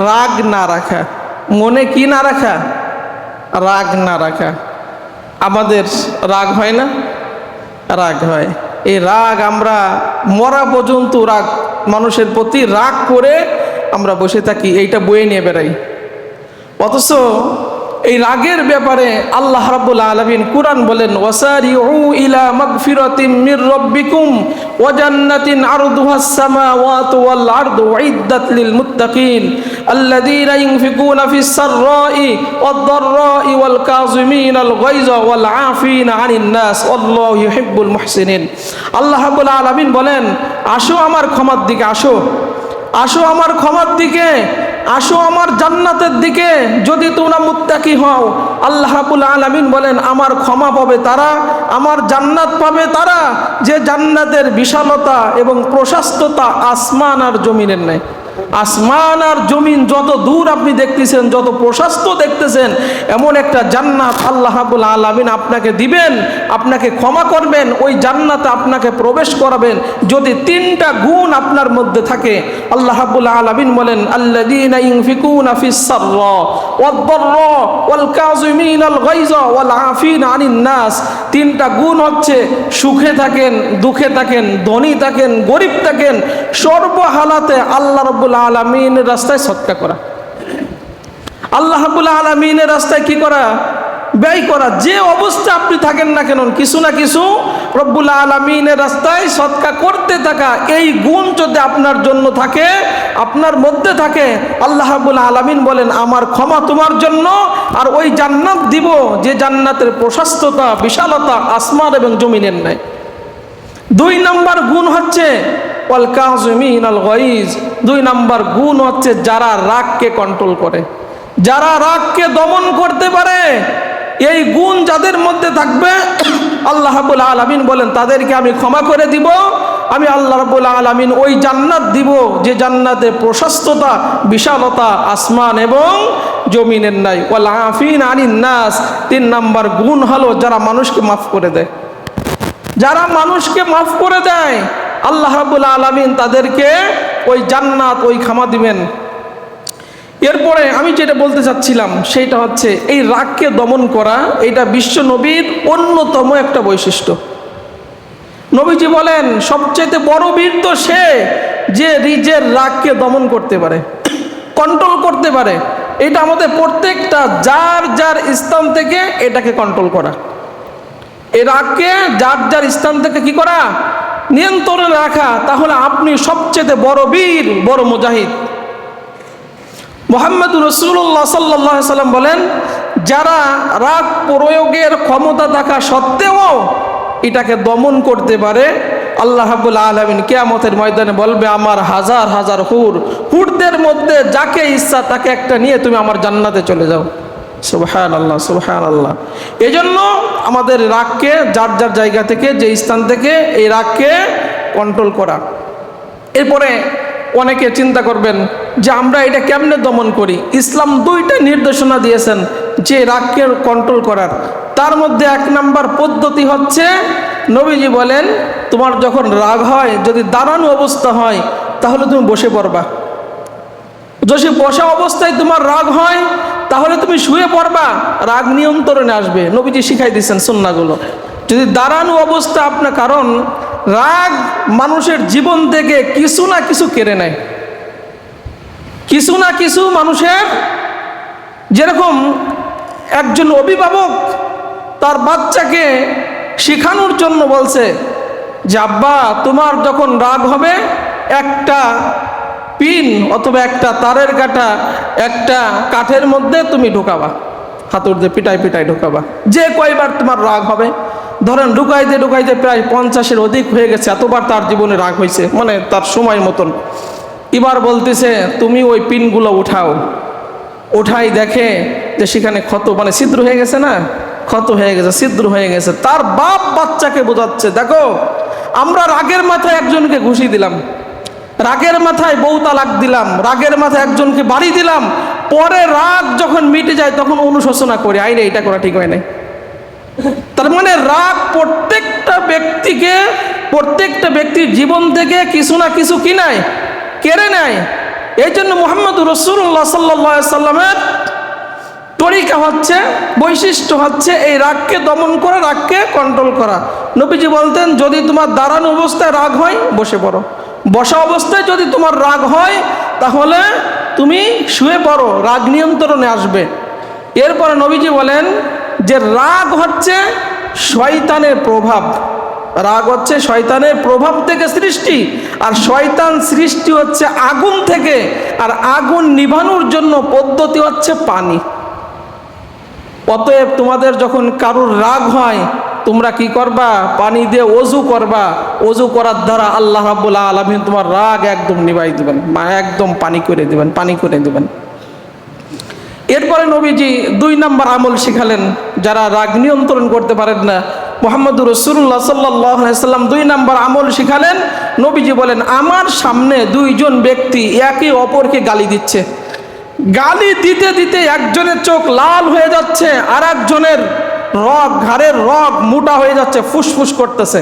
রাগ না রাখা, মনে কি না রাখা? রাগ না রাখা। আমাদের রাগ হয় না? রাগ হয়। এই রাগ আমরা মরা পর্যন্ত রাগ, মানুষের প্রতি রাগ করে আমরা বসে থাকি, এইটা বয়ে নিয়ে বেড়াই। অথচ এই রাগের ব্যাপারে আল্লাহ রাব্বুল আলামিন কুরআন বলেন, ওয়াসারিউ ইলা মাগফিরাতিম মির রাব্বিকুম ওয়া জান্নাতিন আরদুহাস সামাওয়াতু ওয়াল আরদু উইদ্দাত লিল মুত্তাকিন আল্লাযীনা ইউনফিকুনা ফিস সাররাই ওয়াদ দাররাই ওয়াল কাযিমিনাল গায়যা ওয়াল আফিনা আনিন নাস আল্লাহু ইউহিব্বুল মুহসিনিন। আল্লাহ রাব্বুল আলামিন বলেন, আসো আমার ক্ষমার দিকে, আসো, আসো আমার ক্ষমার দিকে, আসো আমার জান্নাতের দিকে। যদি তোমরা মুত্তাকি হও, আল্লাহ রাব্বুল আলামিন বলেন, আমার ক্ষমা পাবে তারা, আমার জান্নাত পাবে তারা, যে জান্নাতের বিশালতা এবং প্রশস্ততা আসমান আর জমিনের নেই। আসমান আর জমিন যত দূর আপনি দেখতেছেন, যত প্রশস্ত দেখতেছেন, এমন একটা জান্নাত আল্লাহ রাব্বুল আলামিন আপনাকে দিবেন, আপনাকে ক্ষমা করবেন, ওই জান্নাতে আপনাকে প্রবেশ করাবেন যদি তিনটা গুণ আপনার মধ্যে থাকে। আল্লাহ রাব্বুল আলামিন বলেন, আল্লাযীনা ইউনফিকুনা ফিস সাররা ওয়াদ দাররা ওয়াল কাযিমিনাল গায়যা ওয়াল আফিনা আনিন নাস। তিনটা গুণ হচ্ছে সুখে থাকেন, দুঃখে থাকেন, ধনী থাকেন, গরিব থাকেন, সর্বহালাতে আল্লাহ রাব্বুল আলামিনের রাস্তায় সদকা করা, আল্লাহ রাব্বুল আলামিনের রাস্তায় কি করা? ব্যয় করা। যে অবস্থা আপনি থাকেন না কেন, কিছু না কিছু রব্বুল আলামিনের রাস্তায় সদকা করতে থাকা, এই গুণ যদি আপনার জন্য থাকে, আপনার মধ্যে থাকে, আল্লাহ রাব্বুল আলামিন বলেন, আমার ক্ষমা তোমার জন্য, আর ওই জান্নাত দিব যে জান্নাতের প্রশস্ততা, বিশালতা আসমান এবং জমিনের নাই। 2 নম্বর গুণ হচ্ছে ওয়াল কাযিমিনাল গায়জ। 2 নম্বর গুণ হচ্ছে যারা রাগকে কন্ট্রোল করে, যারা রাগকে দমন করতে পারে। এই গুণ যাদের মধ্যে থাকবে, আল্লাহ রাব্বুল আলামিন বলেন, তাদেরকে আমি ক্ষমা করে দিব, আমি আল্লাহ রাব্বুল আলামিন ওই জান্নাত দিব যে জান্নাতে প্রশস্ততা, বিশালতা আসমান এবং জমিনের নাই। ওয়াল আফিনা আনিন নাস। 3 নম্বর গুণ হলো যারা মানুষকে মাফ করে দেয়, যারা মানুষকে মাফ করে দেয়, আল্লাহ রাব্বুল আলামিন তাদেরকে ওই জান্নাত, ওই ক্ষমা দিবেন। এরপরে আমি যেটা বলতে চাচ্ছিলাম সেটা হচ্ছে এই রাগকে দমন করা, এটা বিশ্ব নবীর অন্যতম একটা বৈশিষ্ট্য। নবীজি বলেন, সবচেয়ে বড় বীর তো সে যে নিজের রাগকে দমন করতে পারে, কন্ট্রোল করতে পারে। এটা আমাদের প্রত্যেকটা যার যার স্থান থেকে এটাকে কন্ট্রোল করা, এই রাগকে যার যার স্থান থেকে কি করা? নিয়ন্ত্রণে রাখা। তাহলে আপনি সবচেয়ে বড় বীর, বড় মুজাহিদ। মুহাম্মদুর রাসূলুল্লাহ সাল্লাল্লাহু আলাইহি সাল্লাম বলেন, যারা রাগ প্রয়োগের ক্ষমতা থাকা সত্ত্বেও এটাকে দমন করতে পারে, আল্লাহ রাব্বুল আলামিন কিয়ামতের ময়দানে বলবে, আমার হাজার হাজার হুরদের মধ্যে যাকে ইচ্ছা তাকে একটা নিয়ে তুমি আমার জান্নাতে চলে যাও। সুবহানাল্লাহ, সুবহানাল্লাহ। এজন্য আমাদের রাগকে যার যার জায়গা থেকে, যে স্থান থেকে, এই রাগকে কন্ট্রোল করা। এরপরে অনেকে চিন্তা করবেন যে আমরা এটা কেমনে দমন করি। ইসলাম 2টা নির্দেশনা দিয়েছেন যে রাগকে কন্ট্রোল করার। তার মধ্যে 1 নম্বর পদ্ধতি হচ্ছে, নবীজি বলেন, তোমার যখন রাগ হয়, যদি দাঁড়ানো অবস্থা হয় তাহলে তুমি বসে পড়বা। যদি বসা অবস্থায় তোমার রাগ হয় তাহলে তুমি শুয়ে পড়বা, রাগ নিয়ন্ত্রণে আসবে। নবীজি শিখাই দিয়েছেন সুন্নাহগুলো। যদি দাঁড়ানো অবস্থা আপনার, কারণ রাগ মানুষের জীবন থেকে কিছু না কিছু কেড়ে নেয়, কিছু না কিছু মানুষের। যেরকম একজন অভিভাবক তার বাচ্চাকে শেখানোর জন্য বলছে যে, আব্বা তোমার যখন রাগ হবে একটা পিন অথবা একটা তারের কাটা একটা কাঠের মধ্যে তুমি ঢোকাবা, হাতুড় দিয়ে পিটাই পিটাই ঢোকাবা। যে কয়বার তোমার রাগ হবে, ধরেন ঢুকাইতে ঢুকাইতে প্রায় 50-এর অধিক হয়ে গেছে, এতবার তার জীবনে রাগ হয়েছে, মানে তার সময় মতন। এবার বলতেছে তুমি ওই পিনগুলো উঠাও। উঠাই দেখে যে সেখানে ক্ষত, মানে ছিদ্র হয়ে গেছে, না ক্ষত হয়ে গেছে, ছিদ্র হয়ে গেছে। তার বাপ বাচ্চাকে বোঝাচ্ছে, দেখো আমরা রাগের মাথায় একজনকে ঘুষি দিলাম, রাগের মাথায় বউ তালাক দিলাম, রাগের মাথায় একজনকে বাড়ি দিলাম, পরে রাগ যখন মিটে যায় তখন অনুশোচনা করি, আইরে এটা করা ঠিক হয় নাই। তার মানে রাগ প্রত্যেকটা ব্যক্তির জীবন থেকে কিছু না কিছু কি নেয়, কেড়ে নেয়। এই জন্য মুহাম্মদুর রাসূলুল্লাহ সাল্লাল্লাহু আলাইহি সাল্লামের তরিকা হচ্ছে, বৈশিষ্ট্য হচ্ছে এই রাগকে দমন করা, রাগকে কন্ট্রোল করা। নবীজি বলতেন, যদি তোমার দাঁড়ানো অবস্থায় রাগ হয় বসে পড়ো, বসা অবস্থায় যদি তোমার রাগ হয় তাহলে তুমি শুয়ে পড়ো, রাগ নিয়ন্ত্রণে আসবে। এরপরে নবীজি বলেন যে রাগ হচ্ছে শয়তানের প্রভাব, রাগ হচ্ছে শয়তানের প্রভাব থেকে সৃষ্টি, আর শয়তান সৃষ্টি হচ্ছে আগুন থেকে, আর আগুন নিভানোর জন্য পদ্ধতি হচ্ছে পানি। অতএব তোমাদের যখন কারুর রাগ হয় তোমরা কি করবা? পানি দিয়ে ওযু করবা, ওযু করার দ্বারা আল্লাহ রাব্বুল আলামিন তোমার রাগ একদম নিভাই দিবেন, একদম পানি করে দিবেন, পানি করে দিবেন। এরপরে নবীজি 2 নম্বর আমল শিখালেন, যারা রাগ নিয়ন্ত্রণ করতে পারেন না। মুহাম্মদুর রাসূলুল্লাহ সাল্লাল্লাহু আলাইহি সাল্লাম 2 নম্বর আমল শিখালেন। নবীজি বলেন, আমার সামনে 2 জন ব্যক্তি একে অপরকে গালি দিচ্ছে, গালি দিতে দিতে একজনের চোখ লাল হয়ে যাচ্ছে, আর একজনের রগ, ঘাড়ের রগ মোটা হয়ে যাচ্ছে, ফুসফুস করতেছে।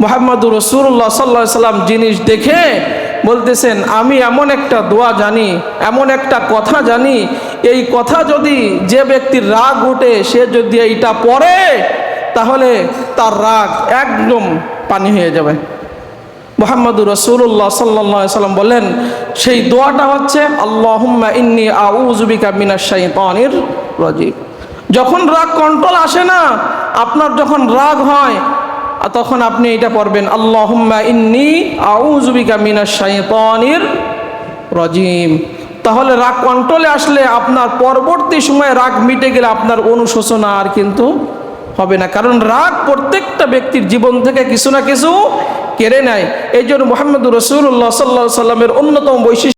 মুহাম্মদুর রাসূলুল্লাহ সাল্লাল্লাহু আলাইহি সাল্লাম জিনিস দেখে বলতেছেন, আমি এমন একটা দোয়া জানি, এমন একটা কথা জানি, এই কথা যদি যে ব্যক্তির রাগ ওঠে সে যদি এইটা পড়ে তাহলে তার রাগ একদম পানি হয়ে যাবে। মুহাম্মদুর রাসূলুল্লাহ সাল্লাল্লাহু আলাইহি সাল্লাম বলেন, সেই দোয়াটা হচ্ছে আল্লাহুম্মা ইন্নী আউযু বিকা মিনাশ শাইতানির রাজিম। যখন রাগ কন্ট্রোল আসে না, আপনার যখন রাগ হয় তখন আপনি এটা পড়বেন, আল্লাহুম্মা ইন্নী আউযু বিকা মিনাশ শাইতানির রাজিম। তাহলে রাগ কন্ট্রোলে আসলে আপনার পরবর্তী সময়ে রাগ মিটে গেলে আপনার অনুশোচনা আর কিন্তু হবে না, কারণ রাগ প্রত্যেকটা ব্যক্তির জীবন থেকে কিছু না কিছু কেড়ে নেয়। এই জন্য মুহাম্মদুর রাসূলুল্লাহ সাল্লাল্লাহু আলাইহি সাল্লামের অন্যতম বৈশিষ্ট্য